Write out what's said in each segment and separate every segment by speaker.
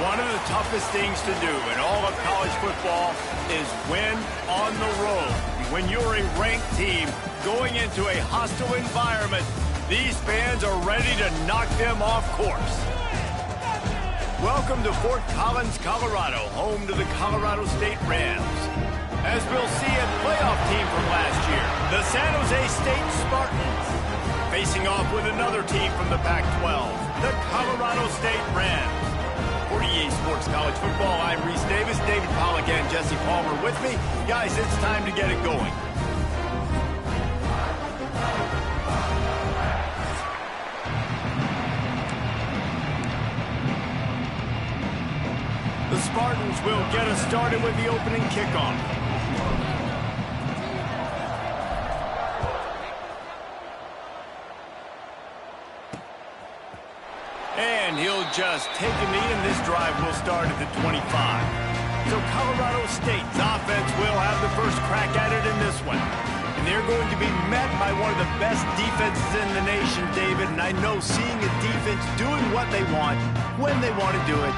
Speaker 1: One of the toughest things to do in all of college football is win on the road. When you're a ranked team going into a hostile environment, these fans are ready to knock them off course. Welcome to Fort Collins, Colorado, home to the Colorado State Rams. As we'll see a playoff team from last year, the San Jose State Spartans, facing off with another team from the Pac-12, the Colorado State Rams. For EA Sports College Football, I'm Reese Davis, David Pollack and Jesse Palmer with me. Guys, it's time to get it going. The Spartans will get us started with the opening kickoff. And he'll just take a knee, and this drive will start at the 25. So Colorado State's offense will have the first crack at it in this one. And they're going to be met by one of the best defenses in the nation, David. And I know seeing a defense doing what they want, when they want to do it,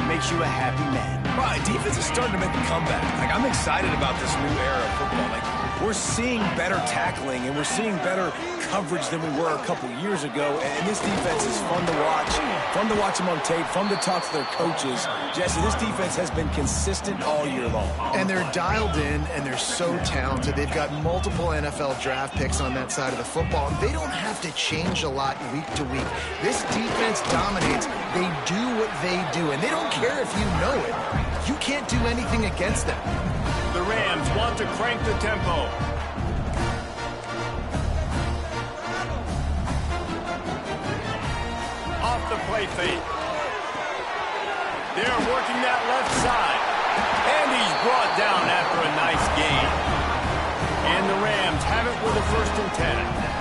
Speaker 1: makes you a happy man.
Speaker 2: Right, defense is starting to make a comeback. Like, I'm excited about this new era of football. Like, we're seeing better tackling and we're seeing better coverage than we were a couple years ago. And this defense is fun to watch them on tape, fun to talk to their coaches. Jesse, this defense has been consistent all year long.
Speaker 3: And they're dialed in and they're so talented. They've got multiple NFL draft picks on that side of the football. And they don't have to change a lot week to week. This defense dominates. They do what they do. And they don't care if you know it. You can't do anything against them.
Speaker 1: The Rams want to crank the tempo. Off the play fake. They're working that left side. And he's brought down after a nice gain. And the Rams have it with a 1st and 10.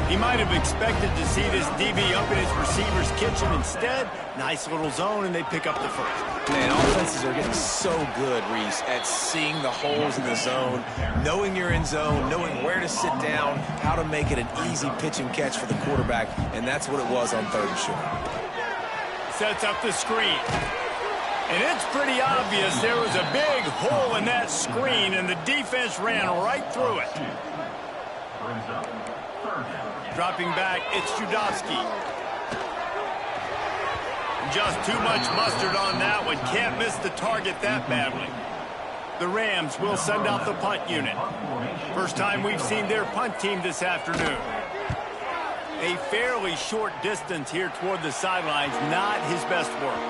Speaker 1: He might have expected to see this DB up in his receiver's kitchen. Instead, nice little zone, and they pick up the first.
Speaker 2: Man, offenses are getting so good, Reese, at seeing the holes in the zone, knowing you're in zone, knowing where to sit down, how to make it an easy pitch and catch for the quarterback, and that's what it was on 3rd and short.
Speaker 1: Sets up the screen. And it's pretty obvious there was a big hole in that screen, and the defense ran right through it. Dropping back, it's Judowski. Just too much mustard on that one. Can't miss the target that badly. The Rams will send out the punt unit. First time we've seen their punt team this afternoon. A fairly short distance here toward the sidelines. Not his best work.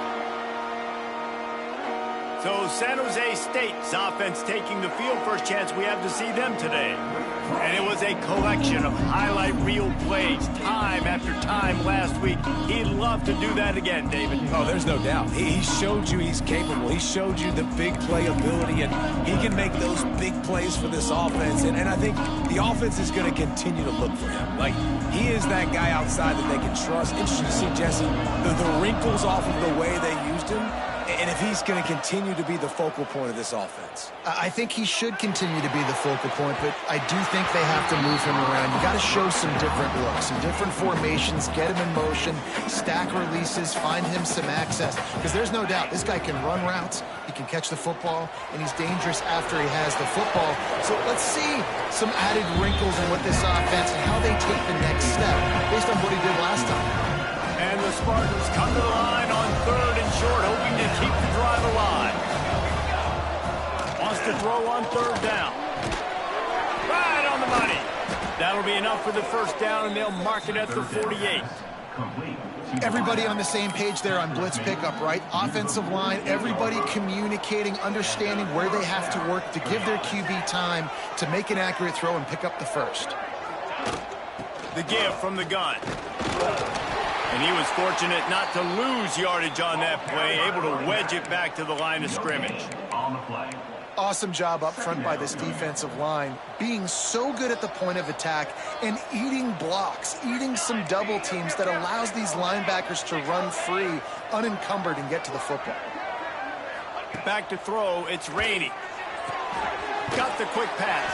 Speaker 1: So San Jose State's offense taking the field. First chance we have to see them today. And it was a collection of highlight reel plays time after time last week. He'd love to do that again, David.
Speaker 2: Oh, there's no doubt. He showed you he's capable. He showed you the big play ability, and he can make those big plays for this offense. And I think the offense is going to continue to look for him. Like, he is that guy outside that they can trust. Interesting to see, Jesse, the wrinkles off of the way they used him. And if he's going to continue to be the focal point of this offense.
Speaker 3: I think he should continue to be the focal point, but I do think they have to move him around. You got to show some different looks, some different formations, get him in motion, stack releases, find him some access. Because there's no doubt this guy can run routes, he can catch the football, and he's dangerous after he has the football. So let's see some added wrinkles in what this offense and how they take the next step based on what he did last time.
Speaker 1: And the Spartans come to the line on 3rd and short, hoping to keep the drive alive. Wants to throw on 3rd down. Right on the money. That'll be enough for the first down, and they'll mark it at the 48.
Speaker 3: Everybody on the same page there on blitz pickup, right? Offensive line, everybody communicating, understanding where they have to work to give their QB time to make an accurate throw and pick up the first.
Speaker 1: The give from the gun. And he was fortunate not to lose yardage on that play, able to wedge it back to the line of scrimmage.
Speaker 3: Awesome job up front by this defensive line, being so good at the point of attack and eating blocks, eating some double teams that allows these linebackers to run free, unencumbered, and get to the football.
Speaker 1: Back to throw, it's Rainey. Got the quick pass.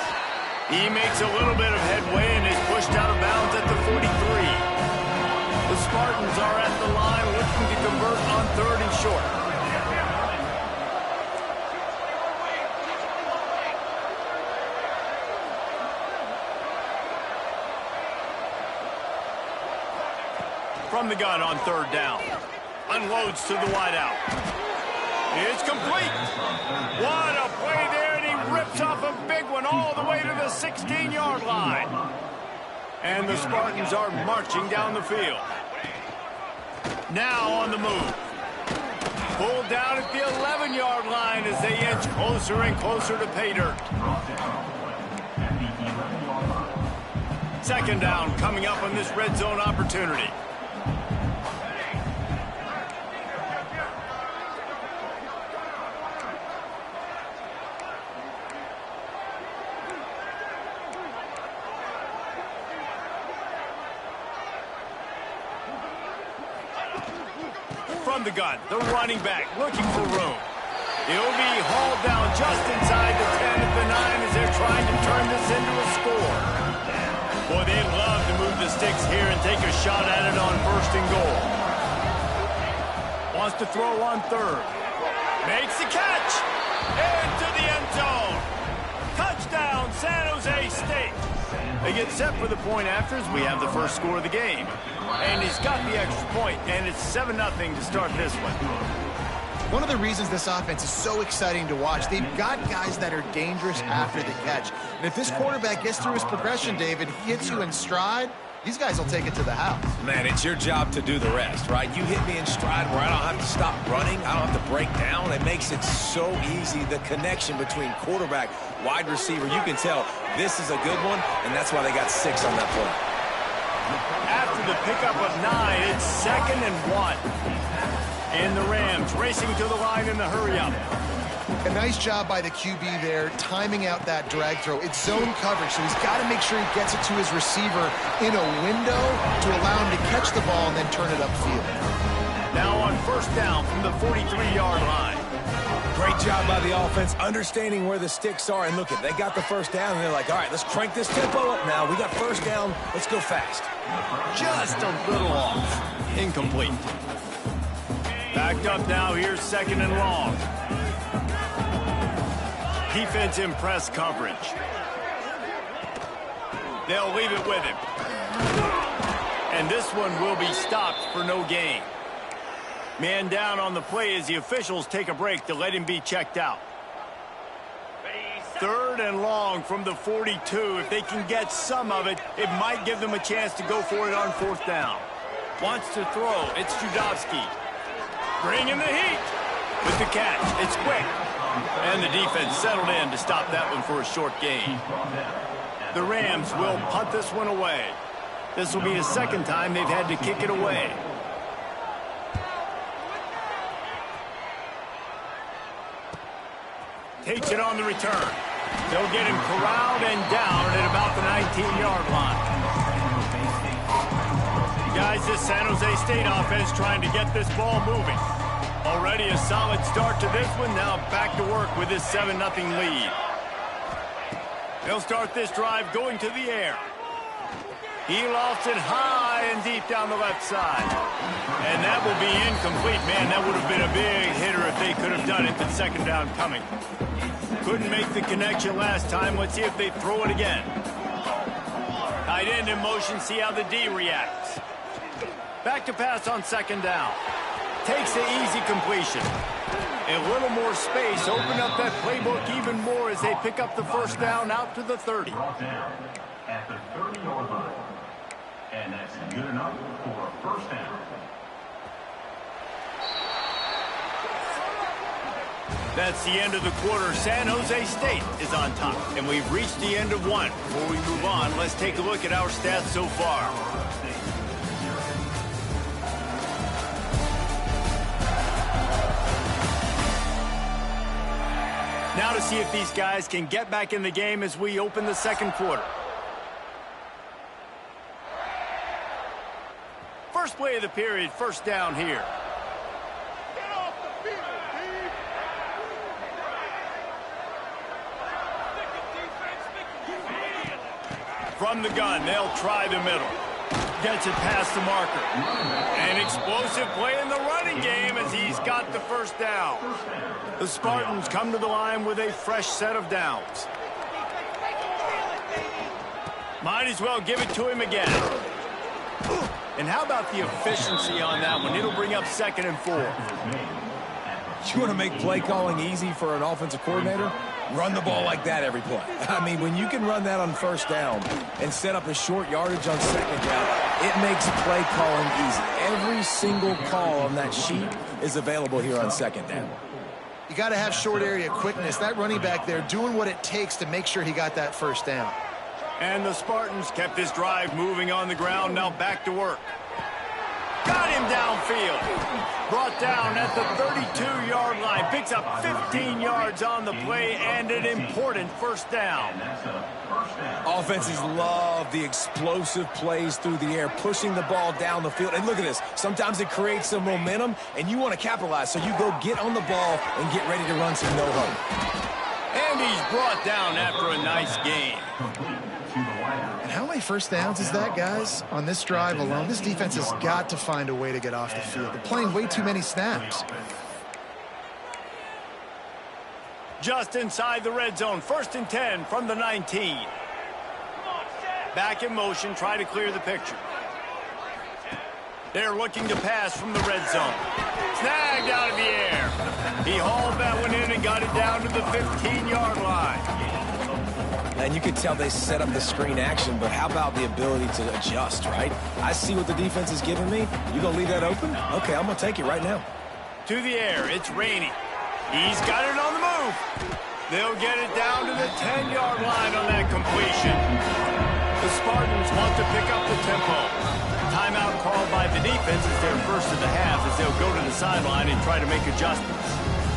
Speaker 1: He makes a little bit of headway and is pushed out of bounds at the 43. The Spartans are at the line looking to convert on 3rd and short. From the gun on third down. Unloads to the wideout. It's complete. What a play there, and he rips off a big one all the way to the 16-yard line. And the Spartans are marching down the field. Now on the move. Pulled down at the 11-yard line as they inch closer and closer to pay dirt. Second down coming up on this red zone opportunity. From the gun, the running back looking for room. He'll be hauled down just inside the 10 at the 9 as they're trying to turn this into a score. Boy, they'd love to move the sticks here and take a shot at it on first and goal. Wants to throw on third. Makes the catch. Into the end zone. Touchdown, San Jose State. They get set for the point after as we have the first score of the game. And he's got the extra point, and it's 7-0 to start this one.
Speaker 3: One of the reasons this offense is so exciting to watch, they've got guys that are dangerous after the catch. And if this quarterback gets through his progression, David, hits you in stride, these guys will take it to the house.
Speaker 2: Man, it's your job to do the rest, right? You hit me in stride where I don't have to stop running. I don't have to break down. It makes it so easy, the connection between quarterback, wide receiver. You can tell this is a good one, and that's why they got 6 on that play.
Speaker 1: After the pickup of 9, it's 2nd and 1. And the Rams racing to the line in the hurry-up.
Speaker 3: A nice job by the QB there, timing out that drag throw. It's zone coverage, so he's got to make sure he gets it to his receiver in a window to allow him to catch the ball and then turn it upfield.
Speaker 1: Now on first down from the 43-yard line.
Speaker 2: Great job by the offense, understanding where the sticks are. And look, they got the first down, and they're like, all right, let's crank this tempo up now. We got first down. Let's go fast.
Speaker 1: Just a little off. Incomplete. Backed up now. Here's 2nd and long. Defense in press coverage. They'll leave it with him. And this one will be stopped for no gain. Man down on the play as the officials take a break to let him be checked out. 3rd and long from the 42. If they can get some of it, it might give them a chance to go for it on 4th down. Wants to throw. It's Judowski. Bringing the heat with the catch. It's quick. And the defense settled in to stop that one for a short gain. The Rams will punt this one away. This will be the 2nd time they've had to kick it away. Takes it on the return. They'll get him corralled and down at about the 19-yard line. Guys, this San Jose State offense trying to get this ball moving. Already a solid start to this one. Now back to work with this 7-0 lead. They'll start this drive going to the air. He lofts it high and deep down the left side. And that will be incomplete. Man, that would have been a big hitter if they could have done it, but 2nd down coming. Couldn't make the connection last time. Let's see if they throw it again. Tight end in motion. See how the D reacts. Back to pass on 2nd down. Takes the easy completion. A little more space. Open up that playbook even more as they pick up the first down out to the 30.
Speaker 4: At the 30-yard line. And that's good enough for a first down.
Speaker 1: That's the end of the quarter. San Jose State is on top. And we've reached the end of one. Before we move on, let's take a look at our stats so far. Now to see if these guys can get back in the game as we open the 2nd quarter. First play of the period, first down here. From the gun, they'll try the middle. Gets it past the marker. An explosive play in the running game as he's got the first down. The Spartans come to the line with a fresh set of downs. Might as well give it to him again. And how about the efficiency on that one? It'll bring up 2nd and 4.
Speaker 2: You want to make play calling easy for an offensive coordinator? Run the ball like that every play. I mean, when you can run that on 1st down and set up a short yardage on 2nd down, it makes play calling easy. Every single call on that sheet is available here on 2nd down.
Speaker 3: You got to have short area quickness. That running back there doing what it takes to make sure he got that 1st down.
Speaker 1: And the Spartans kept this drive moving on the ground. Now back to work. Got him downfield. Brought down at the 32-yard line. Picks up 15 yards on the play and an important 1st down.
Speaker 2: Offenses love the explosive plays through the air, pushing the ball down the field. And look at this. Sometimes it creates some momentum, and you want to capitalize. So you go get on the ball and get ready to run some no-huddle.
Speaker 1: And he's brought down after a nice gain.
Speaker 3: And how many 1st downs is that, guys? On this drive alone, this defense has got to find a way to get off the field. They're playing way too many snaps.
Speaker 1: Just inside the red zone. 1st and 10 from the 19. Back in motion, try to clear the picture. They're looking to pass from the red zone. Snagged out of the air. He hauled that one in and got it down to the 15-yard line.
Speaker 2: And you could tell they set up the screen action, but how about the ability to adjust, right? I see what the defense is giving me. You gonna leave that open? Okay, I'm gonna take it right now.
Speaker 1: To the air, it's Rainey. He's got it on the move. They'll get it down to the 10-yard line on that completion. The Spartans want to pick up the tempo. Timeout called by the defense is their first of the half as they'll go to the sideline and try to make adjustments.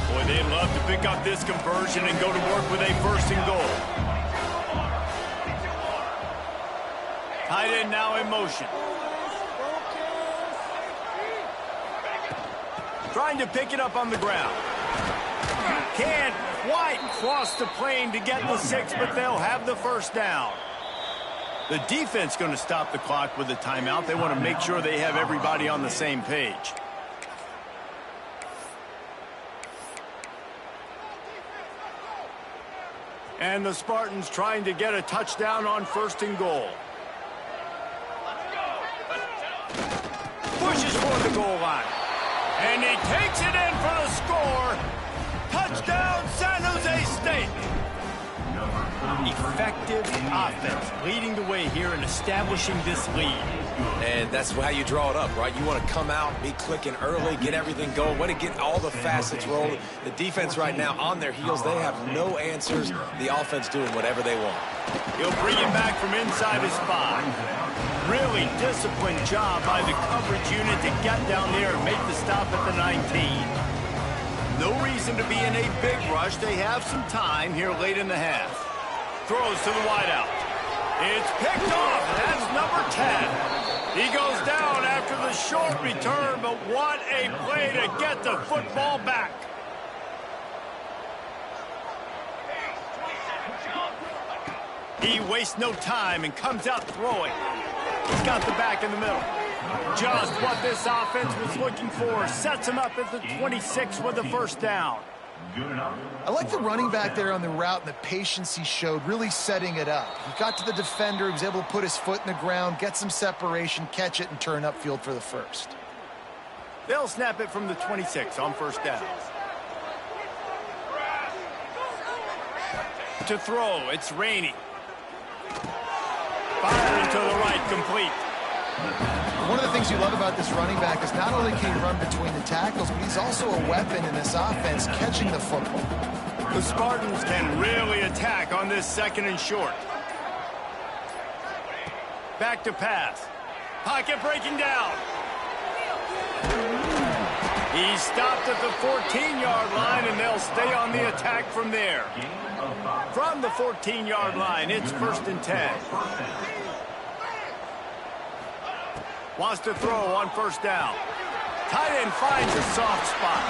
Speaker 1: Boy, they'd love to pick up this conversion and go to work with a 1st and goal. Tight end now in motion. Trying to pick it up on the ground. Can't quite cross the plane to get the 6, but they'll have the 1st down. The defense going to stop the clock with a timeout. They want to make sure they have everybody on the same page. And the Spartans trying to get a touchdown on 1st and goal. Pushes for the goal line. And he takes it in for the score. Touchdown, San Jose State. Effective offense leading the way here and establishing this lead.
Speaker 2: And that's how you draw it up, right? You want to come out, be clicking early, get everything going, want to get all the facets rolling. The defense right now on their heels, they have no answers. The offense doing whatever they want.
Speaker 1: He'll bring him back from inside his spot. Really disciplined job by the coverage unit to get down there and make the stop at the 19. No reason to be in a big rush. They have some time here late in the half. Throws to the wideout. It's picked off. That's number 10. He goes down after the short return, but what a play to get the football back. He wastes no time and comes out throwing. He's got the back in the middle. Just what this offense was looking for. Sets him up at the 26 with the 1st down.
Speaker 3: I like the running back there on the route and the patience he showed, really setting it up. He got to the defender, he was able to put his foot in the ground, get some separation, catch it, and turn upfield for the 1st.
Speaker 1: They'll snap it from the 26 on 1st down. To throw, it's Rainey. Firing to the right, complete.
Speaker 3: One of the things you love about this running back is not only can he run between the tackles, but he's also a weapon in this offense catching the football.
Speaker 1: The Spartans can really attack on this 2nd and short. Back to pass. Pocket breaking down. He's stopped at the 14-yard line, and they'll stay on the attack from there. From the 14-yard line, it's 1st and 10. Wants to throw on 1st down. Tight end finds a soft spot.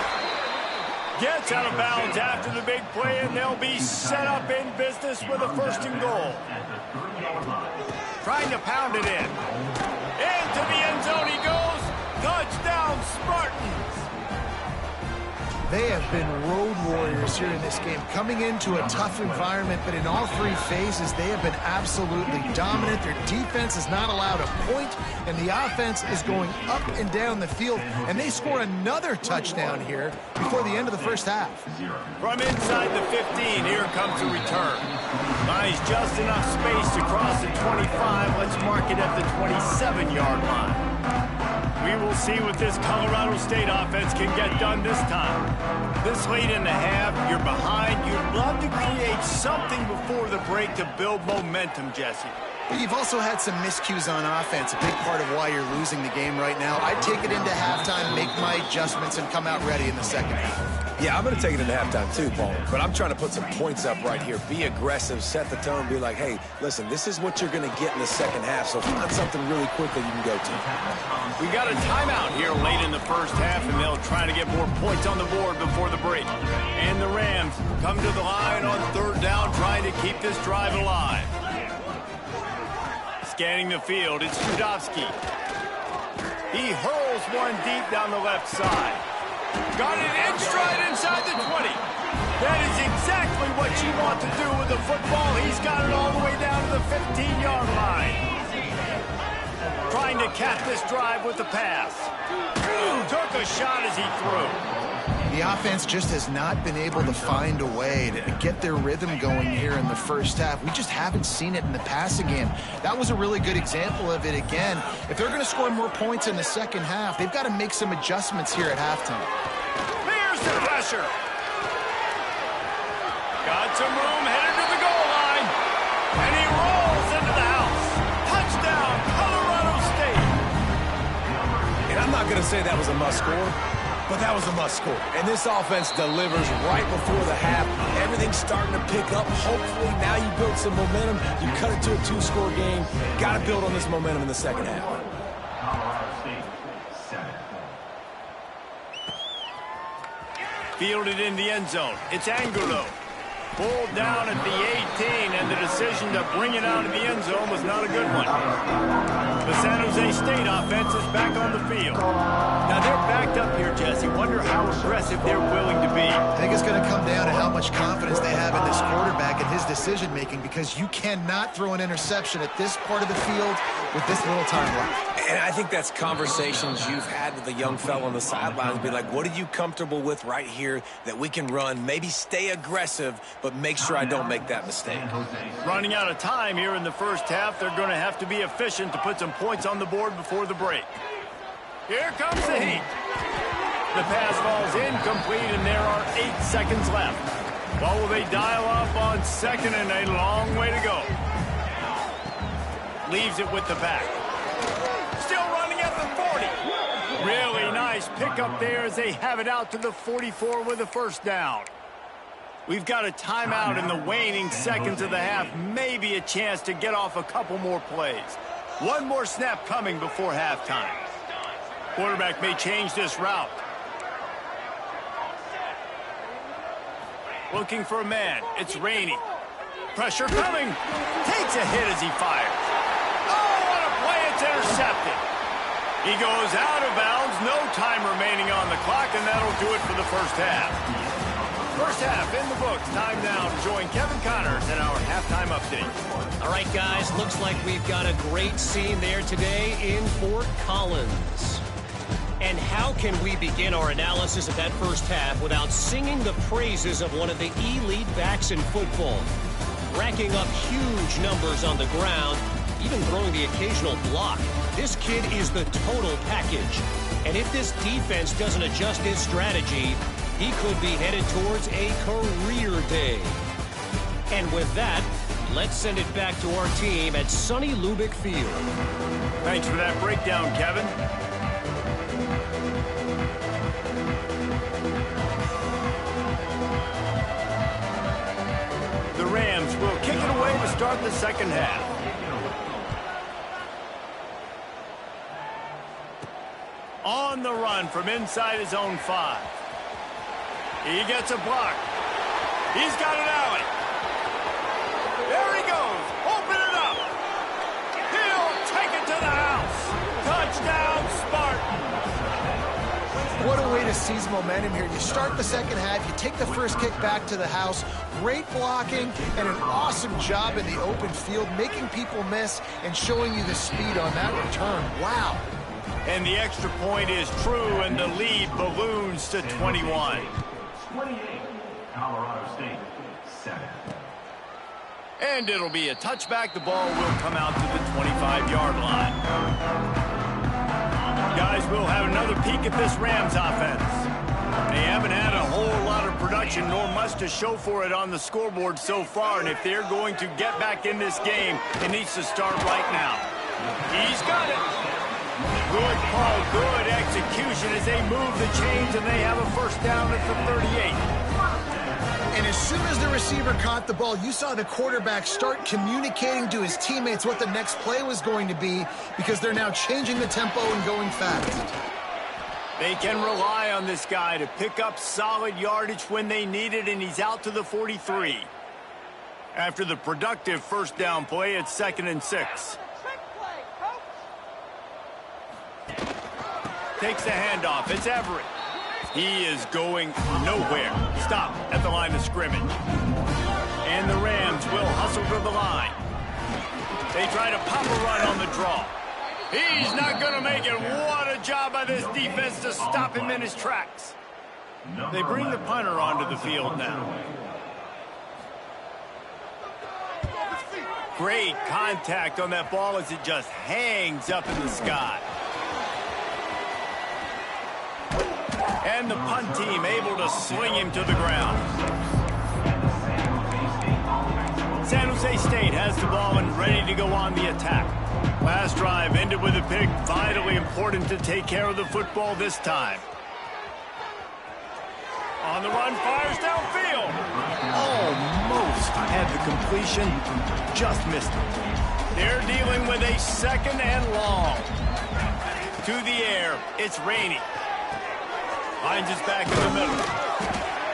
Speaker 1: Gets out of bounds after the big play, and they'll be set up in business with a 1st and goal. Trying to pound it in. Into the end zone he goes. Touchdown, Spartans.
Speaker 3: They have been road warriors here in this game, coming into a tough environment, but in all three phases, they have been absolutely dominant. Their defense is not allowed a point, and the offense is going up and down the field, and they score another touchdown here before the end of the first half.
Speaker 1: From inside the 15, here comes a return. Buys just enough space to cross the 25. Let's mark it at the 27-yard line. We will see what this Colorado State offense can get done this time. This late in the half, you're behind. You'd love to create something before the break to build momentum, Jesse.
Speaker 3: But you've also had some miscues on offense, a big part of why you're losing the game right now. I'd take it into halftime, make my adjustments, and come out ready in the second half.
Speaker 2: Yeah, I'm going to take it into halftime too, Paul. But I'm trying to put some points up right here. Be aggressive, set the tone, be like, hey, listen, this is what you're going to get in the second half, so find something really quickly you can go to.
Speaker 1: We got a timeout here late in the first half, and they'll try to get more points on the board before the break. And the Rams come to the line on third down, trying to keep this drive alive. Scanning the field, it's Sjsu. He hurls one deep down the left side. Got it in stride inside the 20. That is exactly what you want to do with the football. He's got it all the way down to the 15-yard line. Trying to cap this drive with the pass. Took a shot as he threw.
Speaker 3: The offense just has not been able to find a way to get their rhythm going here in the first half. We just haven't seen it in the passing game. That was a really good example of it again. If they're going to score more points in the second half, they've got to make some adjustments here at halftime.
Speaker 1: Here's the pressure. Got some room, headed to the goal line. And he rolls into the house. Touchdown, Colorado State.
Speaker 2: And I'm not going to say that was a must-score, but that was a must-score. And this offense delivers right before the half. Everything's starting to pick up. Hopefully now you build some momentum. You cut it to a two-score game. Got to build on this momentum in the second half.
Speaker 1: Fielded in the end zone. It's Angulo. Pulled down at the 18, and the decision to bring it out of the end zone was not a good one. The San Jose State offense is back on the field. Now they're backed up here, Jesse. Wonder how aggressive they're willing to be.
Speaker 3: I think it's going to come down to how much confidence they have in this quarterback and his decision-making, because you cannot throw an interception at this part of the field with this little time left.
Speaker 2: And I think that's conversations you've had with a young fellow on the sidelines. Be like, what are you comfortable with right here that we can run? Maybe stay aggressive, but make sure I don't make that mistake.
Speaker 1: Running out of time here in the first half. They're going to have to be efficient to put some points on the board before the break. Here comes the heat. The pass falls incomplete, and there are 8 seconds left. What will they dial up on second, and a long way to go? Leaves it with the back. Still running at the 40. Really nice pickup there as they have it out to the 44 with a first down. We've got a timeout in the waning seconds of the half. Maybe a chance to get off a couple more plays. One more snap coming before halftime. Quarterback may change this route. Looking for a man. It's raining. Pressure coming. Takes a hit as he fires. Oh, what a play. It's intercepted. He goes out of bounds. No time remaining on the clock, and that'll do it for the first half. First half in the books. Time now to join Kevin Connors in our halftime update.
Speaker 5: All right, guys, looks like we've got a great scene there today in Fort Collins. And how can we begin our analysis of that first half without singing the praises of one of the elite backs in football? Racking up huge numbers on the ground, even throwing the occasional block. This kid is the total package. And if this defense doesn't adjust its strategy, he could be headed towards a career day. And with that, let's send it back to our team at sunny Lubick Field.
Speaker 1: Thanks for that breakdown, Kevin. The Rams will kick it away to start the second half. On the run from inside his own 5. He gets a block. He's got an alley. There he goes. Open it up. He'll take it to the house. Touchdown, Spartans.
Speaker 3: What a way to see seize momentum here. You start the second half, you take the first kick back to the house, great blocking, and an awesome job in the open field, making people miss and showing you the speed on that return. Wow.
Speaker 1: And the extra point is true, and the lead balloons to 21.
Speaker 4: 28, Colorado State, 7.
Speaker 1: And it'll be a touchback. The ball will come out to the 25-yard line. Guys, we'll have another peek at this Rams offense. They haven't had a whole lot of production, nor much to show for it on the scoreboard so far. And if they're going to get back in this game, it needs to start right now. He's got it. Good call, good execution as they move the chains, and they have a first down at the 38.
Speaker 3: And as soon as the receiver caught the ball, you saw the quarterback start communicating to his teammates what the next play was going to be, because they're now changing the tempo and going fast.
Speaker 1: They can rely on this guy to pick up solid yardage when they need it, and he's out to the 43. After the productive first down play, it's 2nd and 6. Takes the handoff. It's Everett. He is going nowhere. Stop at the line of scrimmage. And the Rams will hustle to the line. They try to pop a run on the draw. He's not going to make it. What a job by this defense to stop him in his tracks. They bring the punter onto the field now. Great contact on that ball as it just hangs up in the sky. And the punt team able to sling him to the ground. San Jose State has the ball and ready to go on the attack. Last drive ended with a pick. Vitally important to take care of the football this time. On the run, fires downfield. Almost had the completion. Just missed it. They're dealing with a 2nd and long. To the air. It's Rainey. Finds his back in the middle.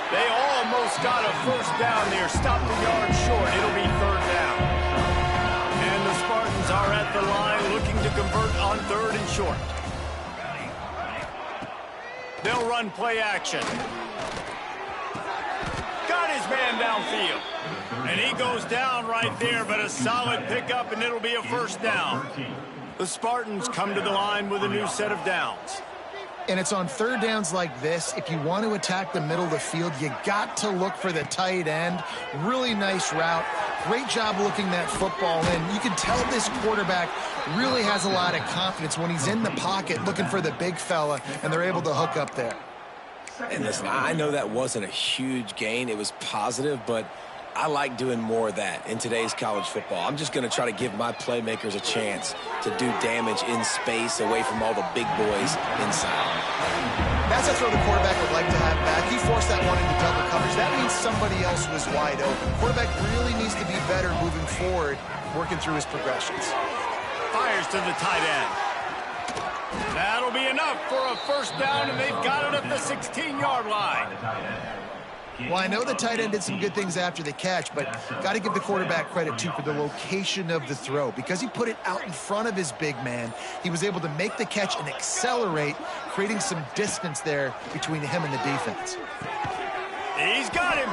Speaker 1: They almost got a first down there. Stopped the yard short. It'll be 3rd down. And the Spartans are at the line looking to convert on 3rd and short. They'll run play action. Got his man downfield. And he goes down right there, but a solid pickup, and it'll be a first down. The Spartans come to the line with a new set of downs.
Speaker 3: And it's on 3rd downs like this. If you want to attack the middle of the field, you got to look for the tight end. Really nice route. Great job looking that football in. You can tell this quarterback really has a lot of confidence when he's in the pocket looking for the big fella, and they're able to hook up there.
Speaker 2: And listen, I know that wasn't a huge gain. It was positive, but I like doing more of that in today's college football. I'm just going to try to give my playmakers a chance to do damage in space away from all the big boys inside.
Speaker 3: That's a throw the quarterback would like to have back. He forced that one into double coverage. That means somebody else was wide open. Quarterback really needs to be better moving forward, working through his progressions.
Speaker 1: Fires to the tight end. That'll be enough for a first down, and they've got it at the 16-yard line.
Speaker 3: Well, I know the tight end did some good things after the catch, but got to give the quarterback credit, too, for the location of the throw. Because he put it out in front of his big man, he was able to make the catch and accelerate, creating some distance there between him and the defense.
Speaker 1: He's got him.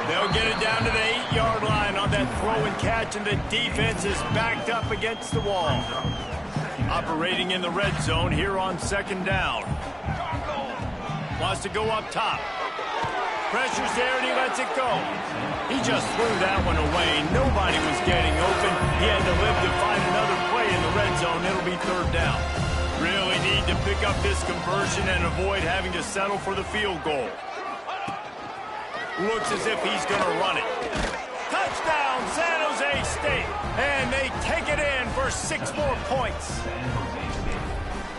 Speaker 1: They'll get it down to the 8-yard line on that throw and catch, and the defense is backed up against the wall. Operating in the red zone here on 2nd down. Wants to go up top. Pressure's there, and he lets it go. He just threw that one away. Nobody was getting open. He had to live to find another play in the red zone. It'll be 3rd down. Really need to pick up this conversion and avoid having to settle for the field goal. Looks as if he's going to run it. Touchdown, San Jose State. And they take it in for 6 more points.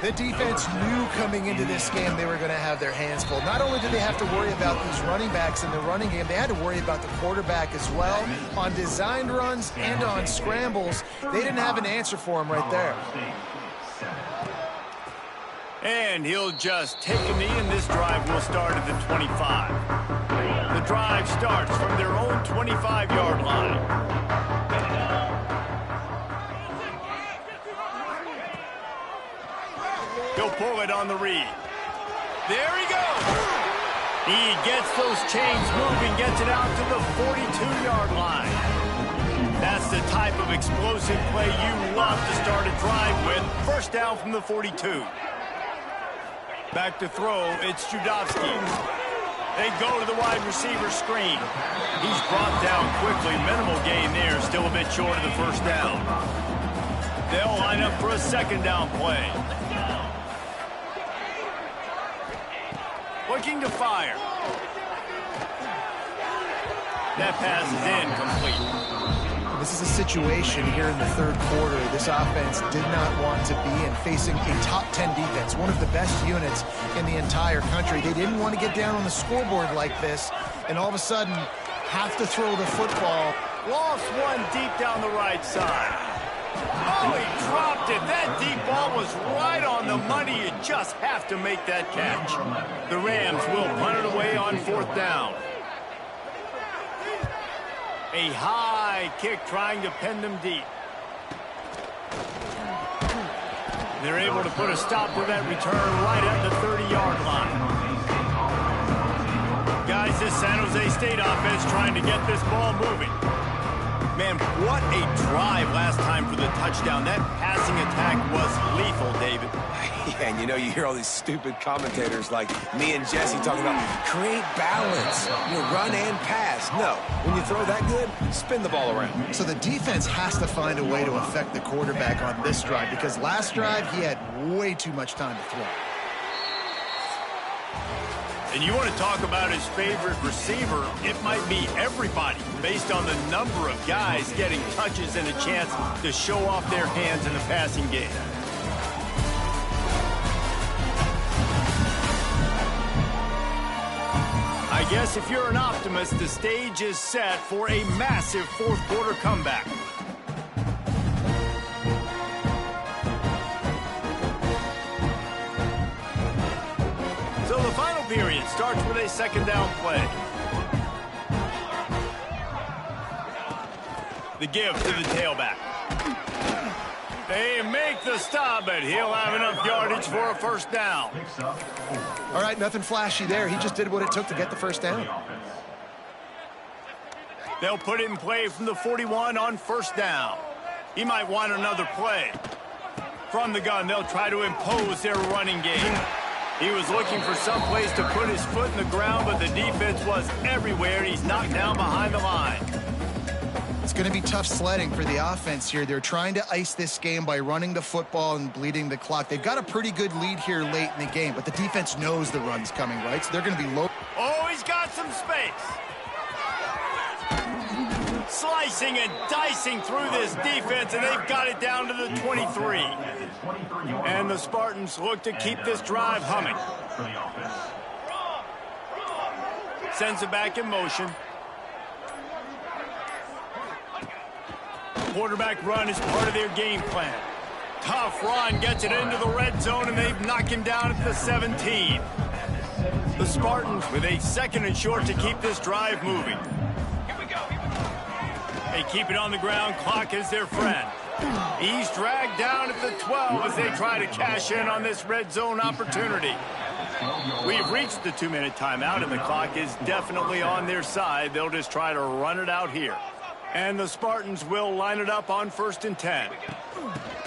Speaker 3: The defense knew coming into this game they were going to have their hands full. Not only did they have to worry about these running backs in the running game, they had to worry about the quarterback as well. On designed runs and on scrambles, they didn't have an answer for him right there.
Speaker 1: And he'll just take a knee, and this drive will start at the 25. The drive starts from their own 25-yard line. He'll pull it on the read. There he goes. He gets those chains moving, gets it out to the 42-yard line. That's the type of explosive play you love to start a drive with. First down from the 42. Back to throw, it's Sjsu. They go to the wide receiver screen. He's brought down quickly. Minimal gain there, still a bit short of the first down. They'll line up for a second down play. Looking to fire. That pass is incomplete.
Speaker 3: This is a situation here in the third quarter this offense did not want to be in, facing a top 10 defense, one of the best units in the entire country. They didn't want to get down on the scoreboard like this, and all of a sudden have to throw the football.
Speaker 1: Lost one deep down the right side. Oh, he dropped it. That deep ball was right on the money. You just have to make that catch. The Rams will punt it away on fourth down. A high kick trying to pin them deep. They're able to put a stop to that return right at the 30-yard line. Guys, this San Jose State offense trying to get this ball moving. Man, what a drive last time for the touchdown. That passing attack was lethal, David.
Speaker 2: Yeah, and you know, you hear all these stupid commentators like me and Jesse talking about create balance, run and pass. No, when you throw that good, spin the ball around.
Speaker 3: So the defense has to find a way to affect the quarterback on this drive, because last drive he had way too much time to throw.
Speaker 1: And you want to talk about his favorite receiver, it might be everybody, based on the number of guys getting touches and a chance to show off their hands in the passing game. I guess if you're an optimist, the stage is set for a massive fourth quarter comeback. So the final period starts with a second down play. The give to the tailback. They make the stop, but he'll have enough yardage for a first down.
Speaker 3: All right, nothing flashy there. He just did what it took to get the first down.
Speaker 1: They'll put it in play from the 41 on first down. He might want another play. From the gun, they'll try to impose their running game. He was looking for some place to put his foot in the ground, but the defense was everywhere, and he's knocked down behind the line.
Speaker 3: It's going to be tough sledding for the offense here. They're trying to ice this game by running the football and bleeding the clock. They've got a pretty good lead here late in the game, but the defense knows the run's coming, right? So they're going to be low.
Speaker 1: Oh, he's got some space. Slicing and dicing through this defense, and they've got it down to the 23. And the Spartans look to keep this drive humming. Sends it back in motion. Quarterback run is part of their game plan. Tough run, gets it into the red zone, and they've knocked him down at the 17. The Spartans with a second and short to keep this drive moving. They keep it on the ground. Clock is their friend. He's dragged down at the 12 as they try to cash in on this red zone opportunity. We've reached the 2-minute timeout, and the clock is definitely on their side. They'll just try to run it out here. And the Spartans will line it up on 1st and 10.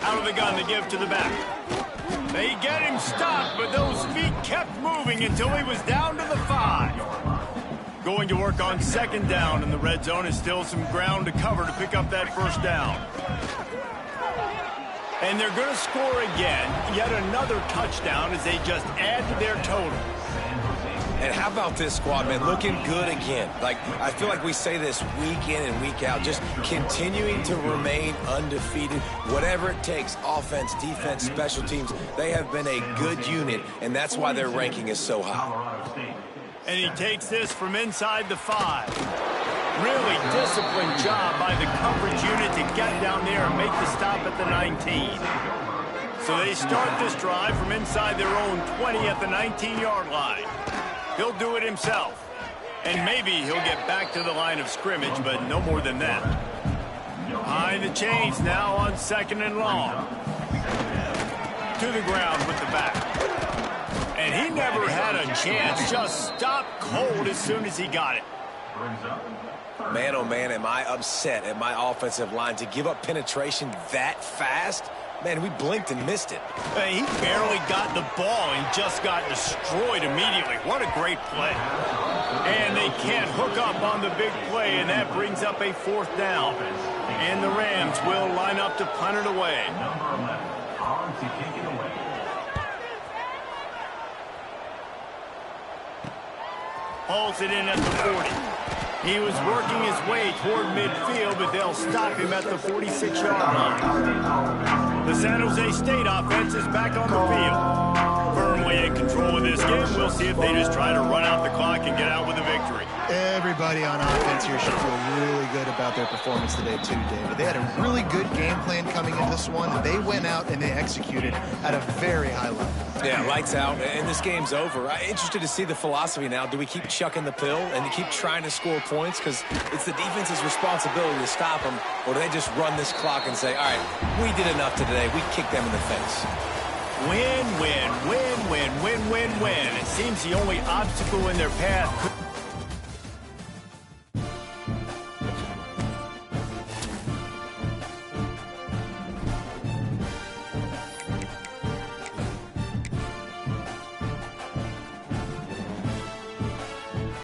Speaker 1: Out of the gun, the give to the back. They get him stopped, but those feet kept moving until he was down to the 5. Going to work on second down, and the red zone is still some ground to cover to pick up that first down. And they're going to score again, yet another touchdown as they just add to their total.
Speaker 2: And how about this squad, man? Looking good again. Like, I feel like we say this week in and week out, just continuing to remain undefeated. Whatever it takes, offense, defense, special teams, they have been a good unit, and that's why their ranking is so high.
Speaker 1: And he takes this from inside the 5. Really disciplined job by the coverage unit to get down there and make the stop at the 19. So they start this drive from inside their own 20 at the 19-yard line. He'll do it himself. And maybe he'll get back to the line of scrimmage, but no more than that. Behind the chains now on second and long. To the ground with the back. And he never had a chance. Just stopped cold as soon as he got it.
Speaker 2: Man, oh man, am I upset at my offensive line to give up penetration that fast? Man, we blinked and missed it.
Speaker 1: He barely got the ball and just got destroyed immediately. What a great play. And they can't hook up on the big play, and that brings up a 4th down. And the Rams will line up to punt it away.
Speaker 4: Number 11, on to kick it away.
Speaker 1: Hauls it in at the 40. He was working his way toward midfield, but they'll stop him at the 46-yard line. The San Jose State offense is back on the field. Firmly in control of this game. We'll see if they just try to run out the clock and get out with a victory.
Speaker 3: Everybody on offense here should feel really good about their performance today too, David. They had a really good game plan coming into this one, and they went out and they executed at a very high level.
Speaker 2: Yeah, lights out, and this game's over. I'm interested to see the philosophy now. Do we keep chucking the pill and keep trying to score points? Because it's the defense's responsibility to stop them, or do they just run this clock and say, all right, we did enough today. We kicked them in the face.
Speaker 1: Win, win, win, win, win, win, win. It seems the only obstacle in their path